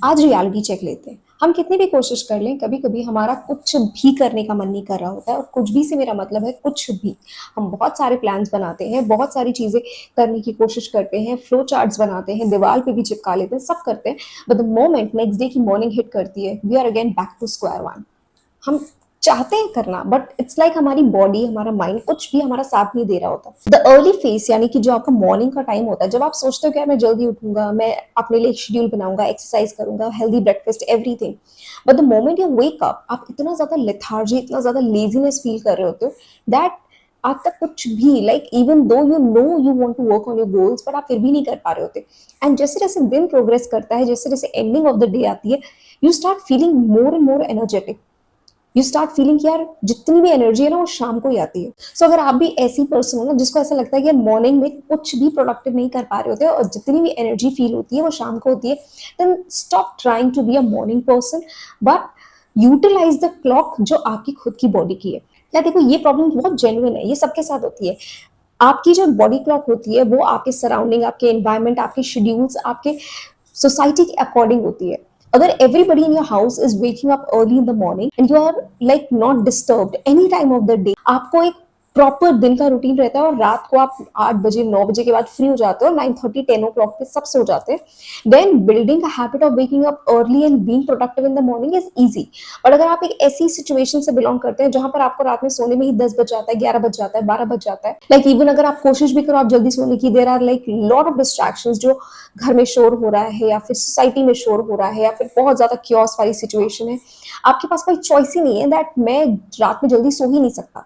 आज reality check लेते हैं। हम कितनी भी कोशिश कर लें, कभी-कभी हमारा कुछ भी करने का मन नहीं कर रहा होता है, और कुछ भी से मेरा मतलब है कुछ भी। हम बहुत सारे प्लान्स बनाते हैं, बहुत सारी चीज़ें करने की कोशिश करते हैं, फ्लो चार्ट्स बनाते हैं, दीवार पे भी चिपका लेते हैं, सब करते हैं। But the moment next day की मॉर्निंग हिट करती है, we are again back to square one. हम चाहते हैं करना, बट इट्स लाइक हमारी बॉडी, हमारा माइंड कुछ भी हमारा साथ नहीं दे रहा होता। द अर्ली फेज यानी कि जो आपका मॉर्निंग का टाइम होता है, जब आप सोचते हो कि यार मैं जल्दी उठूंगा, मैं अपने लिए एक शेड्यूल बनाऊंगा, एक्सरसाइज करूंगा, healthy breakfast, everything. But the moment you wake up, आप इतना ज्यादा लेथार्जी, इतना ज्यादा लेजीनेस फील कर रहे होते हो दैट आपका कुछ भी, like even though you know you want to work on your goals, but आप फिर भी नहीं कर पा रहे होते। एंड जैसे जैसे दिन प्रोग्रेस करता है, जैसे जैसे एंडिंग ऑफ द डे आती है, you start feeling more and more energetic. You start feeling कि यार जितनी भी एनर्जी है ना, वो शाम को ही आती है। सो अगर आप भी ऐसी पर्सन हो ना, जिसको ऐसा लगता है कि यार मॉर्निंग में कुछ भी प्रोडक्टिव नहीं कर पा रहे होते और जितनी भी एनर्जी फील होती है वो शाम को होती है, then stop trying to be a morning person, but utilise the clock जो आपकी खुद की बॉडी की है। या देखो, ये प्रॉब्लम बहुत जेन्युइन है, ये सबके साथ होती है। आपकी जो बॉडी क्लॉक होती है वो आपके सराउंडिंग, आपके एनवायरमेंट, आपके शेड्यूल्स, आपके सोसाइटी के अकॉर्डिंग होती है। अगर everybody in your house is waking up early in the morning and you are like not disturbed any time of the day, आपको एक प्रॉपर दिन का रूटीन रहता है और रात को आप 8 बजे 9 बजे के बाद फ्री हो जाते हो, 9:30 10 o'clock पे सब सो जाते हैं, then building a habit of waking up early and being productive in the morning is easy. But अगर आप एक ऐसी सिचुएशन से बिलोंग करते हैं जहां पर आपको रात में सोने में ही 10 बज जाता है, 11 बज जाता है, 12 बज जाता है, लाइक इवन अगर आप कोशिश भी करो आप जल्दी सोने की, there are like lot of distractions, जो घर में शोर हो रहा है या फिर सोसाइटी में शोर हो रहा है या फिर बहुत ज्यादा क्योस वाली सिचुएशन है, आपके पास कोई चॉइस ही नहीं है दैट मैं रात में जल्दी सो ही नहीं सकता।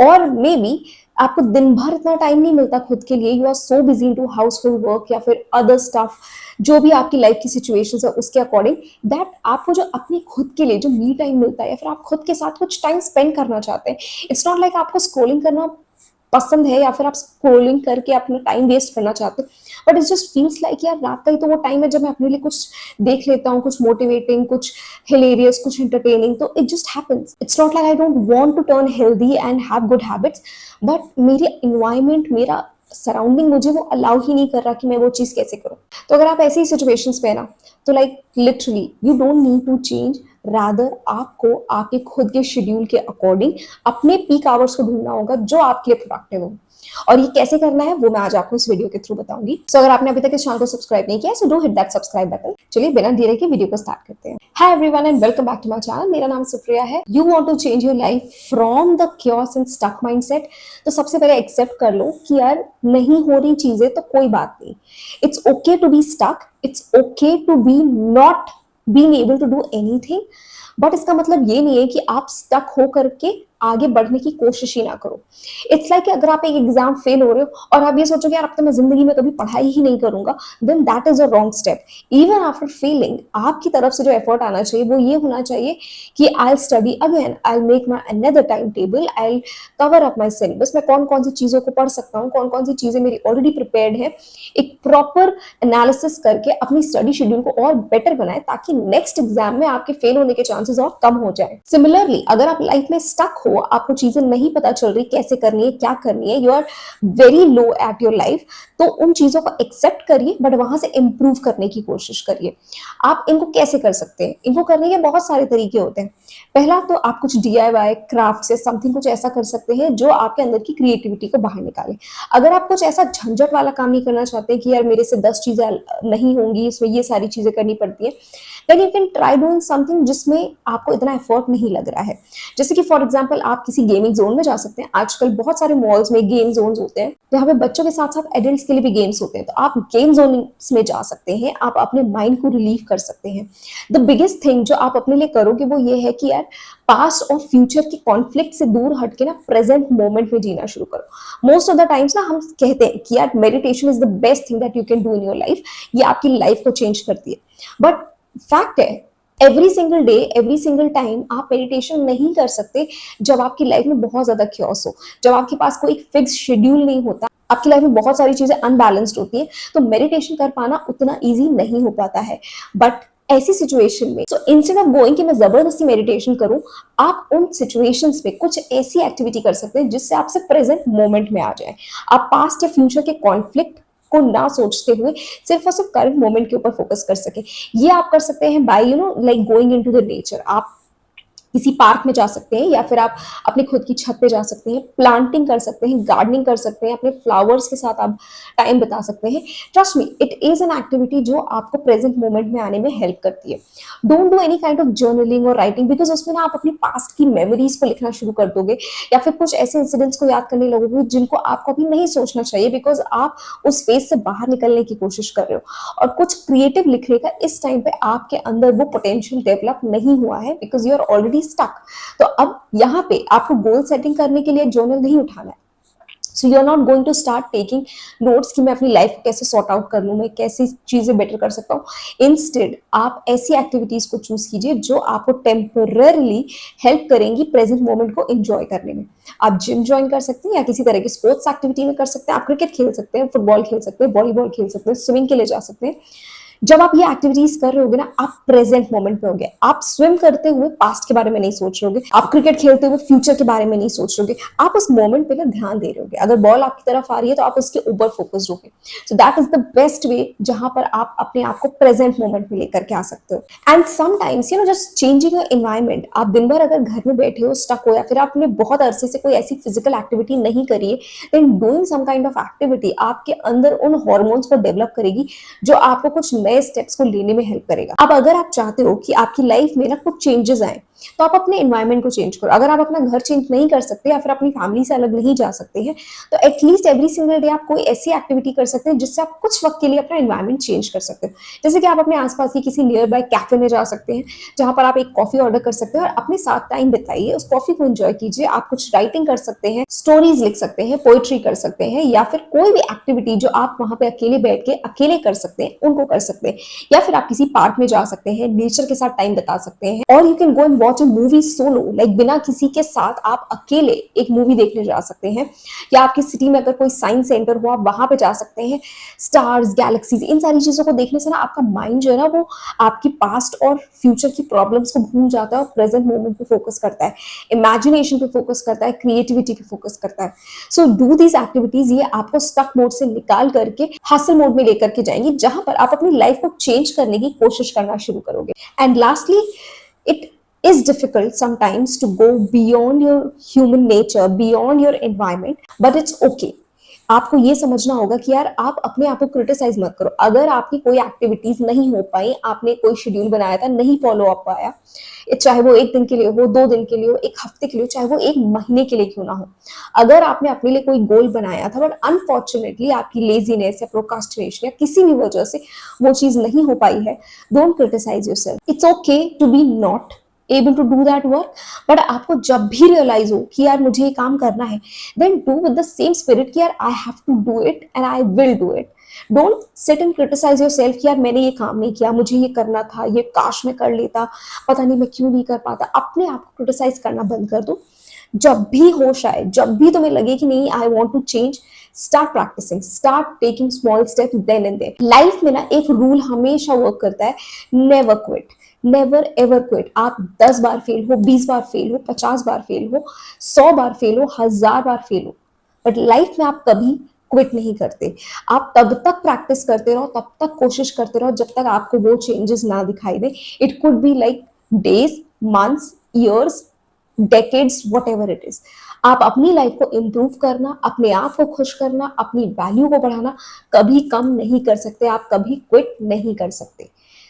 और मे बी आपको दिन भर इतना टाइम नहीं मिलता खुद के लिए, you are so busy to household work या फिर अदर स्टफ, जो भी आपकी लाइफ की सिचुएशंस है उसके अकॉर्डिंग, दैट आपको जो अपनी खुद के लिए जो मी टाइम मिलता है या फिर आप खुद के साथ कुछ टाइम स्पेंड करना चाहते हैं, इट्स नॉट लाइक आपको स्क्रोलिंग करना पसंद है या फिर आप स्क्रोलिंग करके अपना टाइम वेस्ट करना चाहते हो, but it just feels like यार रात का ही तो वो टाइम है जब मैं अपने लिए कुछ देख लेता हूँ, कुछ मोटिवेटिंग, कुछ हिलेरियस, कुछ एंटरटेनिंग, तो it just happens. It's not like I don't want to turn healthy and have good habits, but मेरी इन्वायरमेंट, मेरा सराउंडिंग मुझे वो अलाउ ही नहीं कर रहा कि मैं वो चीज कैसे करूं। तो अगर आप ऐसी सिचुएशंस पे ना, तो like literally you don't need to change, rather आपको आपके खुद के शेड्यूल के अकॉर्डिंग अपने पीक आवर्स को ढूंढना होगा जो आपके लिए प्रोडक्टिव हो। और ये कैसे करना है वो मैं आज आपको इस वीडियो के थ्रू बताऊंगी। सो अगर आपने अभी तक इस चैनल को सब्सक्राइब नहीं किया, so do hit that subscribe button. चलिए बिना देरी के वीडियो को स्टार्ट करते हैं। Hi everyone and welcome back to my channel. मेरा नाम सुप्रिया है। You want to change your life from the chaos and stuck mindset. तो सबसे पहले एक्सेप्ट कर लो कि यार नहीं हो रही चीजें तो कोई बात नहीं। It's okay to be stuck, it's okay to be not being able to do anything, but इसका मतलब ये नहीं है कि आप स्टक हो करके आगे बढ़ने की कोशिश ही ना करो। इट्स लाइक अगर आप एक एग्जाम फेल हो रहे हो और आप ये सोचो कि यार अब तो मैं जिंदगी में कभी पढ़ाई ही नहीं करूंगा, then that is a wrong step. Even after failing आपकी तरफ से जो एफर्ट आना चाहिए वो ये होना चाहिए कि I will study again, I will make my another time table, I will cover up my syllabus. मैं कौन कौन सी चीजों को पढ़ सकता हूँ, कौन कौन सी चीजें मेरी ऑलरेडी प्रिपेयर्ड है, एक प्रॉपर एनालिसिस करके अपनी स्टडी शेड्यूल को और बेटर बनाए ताकि नेक्स्ट एग्जाम में आपके फेल होने के चांसेस और कम हो जाए। सिमिलरली अगर आप लाइफ में स्टक हो, आपको चीजें नहीं पता चल रही कैसे करनी है, क्या करनी है, you are very low at your life, तो उन चीजों को एक्सेप्ट करिए बट वहां से इंप्रूव करने की कोशिश करिए। आप इनको कैसे कर सकते हैं? इनको करने के बहुत सारे तरीके होते हैं। पहला तो आप कुछ DIY क्राफ्ट से समथिंग कुछ ऐसा कर सकते हैं जो आपके अंदर की क्रिएटिविटी को बाहर निकाले। अगर आप कुछ ऐसा झंझट वाला काम नहीं करना चाहते कि यार मेरे से 10 चीजें नहीं होंगी, इसमें ये सारी चीजें करनी पड़ती है, then you can try doing something जिसमें आपको इतना एफर्ट नहीं लग रहा है। जैसे कि फॉर एग्जांपल आप किसी गेमिंग जोन में जा सकते हैं। आजकल बहुत सारे मॉल्स में गेम जोन्स होते हैं जहाँ पे बच्चों के साथ साथ एडल्ट्स के लिए भी गेम्स होते हैं, तो आप गेम जोन्स में जा सकते हैं, आप अपने माइंड को रिलीव कर सकते हैं। द बिगेस्ट थिंग जो आप अपने लिए करोगे वो ये है कि यार पास्ट और फ्यूचर के कॉन्फ्लिक्ट से दूर हटके ना प्रेजेंट मोमेंट में जीना शुरू करो। मोस्ट ऑफ द टाइम्स ना हम कहते हैं कि यार meditation is the best thing that you can do in your life, ये आपकी लाइफ को चेंज करती है, बट फैक्ट है every single day, every single time आप मेडिटेशन नहीं कर सकते जब आपकी लाइफ में बहुत ज्यादा क्योस हो, जब आपके पास कोई फिक्स शेड्यूल नहीं होता, आपकी लाइफ में बहुत सारी चीजें अनबैलेंस्ड होती है, तो मेडिटेशन कर पाना उतना इजी नहीं हो पाता है। बट ऐसी सिचुएशन में सो इंस्टेड ऑफ गोइंग कि मैं जबरदस्ती मेडिटेशन करूं, आप उन सिचुएशंस पे कुछ ऐसी एक्टिविटी कर सकते हैं जिससे आप सिर्फ प्रेजेंट मोमेंट में आ जाए। आप पास्ट या फ्यूचर के कॉन्फ्लिक्ट को ना सोचते हुए सिर्फ और सिर्फ करंट मोमेंट के ऊपर फोकस कर सके। ये आप कर सकते हैं by like going into the nature. आप किसी पार्क में जा सकते हैं या फिर आप अपनी खुद की छत पे जा सकते हैं, प्लांटिंग कर सकते हैं, गार्डनिंग कर सकते हैं, अपने फ्लावर्स के साथ आप टाइम बिता सकते हैं। Trust me, it is an activity जो आपको प्रेजेंट मोमेंट में आने में हेल्प करती है। Don't do any kind of journaling और राइटिंग, बिकॉज उसमें ना आप अपनी पास्ट की मेमोरीज को लिखना शुरू कर दोगे या फिर कुछ ऐसे इंसिडेंट्स को याद करने लगोगे जिनको आपको अभी नहीं सोचना चाहिए, बिकॉज आप उस फेज से बाहर निकलने की कोशिश कर रहे हो। और कुछ क्रिएटिव लिखने का इस टाइम पे आपके अंदर वो पोटेंशियल डेवलप नहीं हुआ है, because you are already stuck. तो अब यहाँ पे आपको गोल सेटिंग करने के लिए जर्नल नहीं उठाना है। So you are not going to start taking notes कि मैं अपनी लाइफ को कैसे सॉर्ट आउट कर लूँ, मैं कैसी चीजें बेटर कर सकता हूँ। इंस्टेड आप ऐसी एक्टिविटीज को चूज कीजिए जो आपको टेम्पररली हेल्प करेंगी प्रेजेंट मोमेंट को एंजॉय करने में। आप जिम ज्वाइन कर सकते हैं या किसी तरह की स्पोर्ट्स एक्टिविटी में कर सकते हैं। आप क्रिकेट खेल सकते हैं, फुटबॉल खेल सकते हैं, वॉलीबॉल खेल सकते हैं, स्विमिंग के लिए जा सकते हैं। जब आप ये एक्टिविटीज कर रहे होगे ना, आप प्रेजेंट मोमेंट पे होगे। आप स्विम करते हुए पास्ट के बारे में नहीं सोच रहे होगे, आप क्रिकेट खेलते हुए फ्यूचर के बारे में नहीं सोच रहे होगे, आप उस मोमेंट पे ना ध्यान दे रहे होगे। अगर बॉल आपकी तरफ आ रही है तो आप उसके ऊपर फोकस होगे। So that is the best way जहां पर आप अपने आप को प्रेजेंट मोमेंट में लेकर के आ सकते हो। And sometimes just changing your environment. आप दिन भर अगर घर में बैठे हो, स्टक हो, या फिर आपने बहुत अरसे से कोई ऐसी फिजिकल एक्टिविटी नहीं करी है, then doing some kind of activity आपके अंदर उन हॉर्मोन्स को डेवलप करेगी जो आपको कुछ नए स्टेप्स को लेने में हेल्प करेगा। अब अगर आप चाहते हो कि आपकी लाइफ में ना कुछ चेंजेस आए, तो आप अपने एनवायरनमेंट को चेंज करो। अगर आप अपना घर चेंज नहीं कर सकते या फिर अपनी फैमिली से अलग नहीं जा सकते हैं, तो एटलीस्ट एवरी सिंगल डे आप कोई ऐसी एक्टिविटी कर सकते हैं जिससे आप कुछ वक्त के लिए अपना एनवायरनमेंट चेंज कर सकते हो। जैसे कि आप अपने आसपास की किसी नियर बाय कैफे में जा सकते हैं, जहां पर आप एक कॉफी ऑर्डर कर सकते हैं और अपने साथ टाइम बिताइए, उस कॉफी को एंजॉय कीजिए। आप कुछ राइटिंग कर सकते हैं, स्टोरीज लिख सकते हैं, पोएट्री कर सकते हैं, या फिर कोई भी एक्टिविटी जो आप वहां पे अकेले बैठ के अकेले कर सकते हैं उनको कर सकते हैं। या फिर आप किसी पार्क में जा सकते हैं, नेचर के साथ टाइम बिता सकते हैं। और you can go and watch a movie solo, like बिना किसी के साथ आप अकेले एक मूवी देखने जा सकते हैं। या आपकी सिटी में अगर कोई साइंस सेंटर हो, आप वहां पे जा सकते हैं। स्टार्स, गैलेक्सीज, इन सारी चीजों को देखने से ना आपका माइंड जो है ना, वो आपकी पास्ट और फ्यूचर की प्रॉब्लम्स को भूल जाता है और प्रेजेंट मोमेंट पे फोकस करता है, इमेजिनेशन पे फोकस करता है, क्रिएटिविटी पे फोकस करता है। So do these activities. ये आपको स्टक मोड से निकाल करके हासिल मोड में लेकर के जाएंगी, जहां पर आप अपनी लाइफ को चेंज करने की कोशिश करना शुरू करोगे। And lastly, it is difficult sometimes to go beyond your human nature, beyond your environment, but it's okay. आपको ये समझना होगा कि यार आप अपने आप को क्रिटिसाइज मत करो। अगर आपकी कोई एक्टिविटीज नहीं हो पाई, आपने कोई शेड्यूल बनाया था, नहीं फॉलो अप पाया, चाहे वो एक दिन के लिए हो, 2 दिन के लिए हो, एक हफ्ते के लिए हो, चाहे वो एक महीने के लिए क्यों ना हो। अगर आपने अपने लिए कोई गोल बनाया था बट अनफॉर्चुनेटली आपकी लेजीनेस या प्रोकास्टिनेशन या किसी भी वजह से वो चीज नहीं हो पाई है, don't criticise yourself. It's okay to be not able to do that work, but आपको जब भी रियलाइज हो कि यार मुझे ये काम करना है, then do with the same spirit कि यार I have to do it and I will do it. Don't sit and criticize yourself कि यार मैंने ये काम नहीं किया, मुझे ये करना था, ये काश मैं कर लेता, पता नहीं मैं क्यों नहीं कर पाता। अपने आप को क्रिटिसाइज करना बंद कर दो। जब भी होश आए, जब भी तुम्हें लगे कि नहीं I want to change, start practising, start taking small steps then and there. Life में ना एक रूल हमेशा वर्क करता है, never quit, never ever quit. आप 10 बार फेल हो, 20 बार फेल हो, 50 बार फेल हो, 100 बार फेल हो, 1000 बार फेल हो, बट लाइफ में आप कभी क्विट नहीं करते। आप तब तक प्रैक्टिस करते रहो, तब तक कोशिश करते रहो जब तक आपको वो चेंजेस ना दिखाई दे। It could be like days, months, years, decades, whatever it is. आप अपनी लाइफ को इम्प्रूव करना, अपने आप को खुश करना, अपनी वैल्यू को बढ़ाना कभी कम नहीं कर सकते, आप कभी क्विट नहीं कर सकते।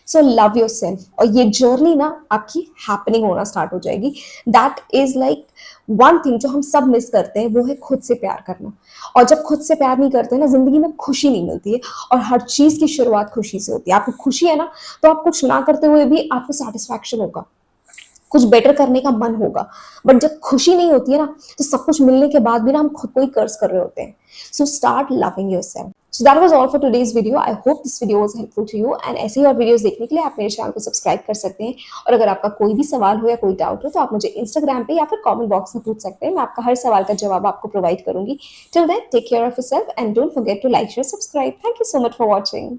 सो लव योर सेल्फ, और ये जर्नी ना आपकी हैपनिंग होना स्टार्ट हो जाएगी। That is like one thing जो हम सब मिस करते हैं, वो है खुद से प्यार करना। और जब खुद से प्यार नहीं करते ना, जिंदगी में खुशी नहीं मिलती है। और हर चीज की शुरुआत खुशी से होती है। आपको खुशी है ना, तो आप कुछ ना करते हुए भी आपको सेटिस्फैक्शन होगा, कुछ बेटर करने का मन होगा। बट जब खुशी नहीं होती है ना, तो सब कुछ मिलने के बाद भी ना हम खुद को ही कर्ज कर रहे होते हैं। So start loving yourself. So that was all for today's video. I hope this video was helpful to you. And ऐसे ही और वीडियोस देखने के लिए आप मेरे चैनल को सब्सक्राइब कर सकते हैं। और अगर आपका कोई भी सवाल हो या कोई डाउट हो, तो आप मुझे इंस्टाग्राम पे या फिर कमेंट बॉक्स में पूछ सकते हैं। मैं आपका हर सवाल का जवाब आपको प्रोवाइड करूंगी। Till then, take care of yourself and don't forget to like, share, subscribe. Thank you so much for watching.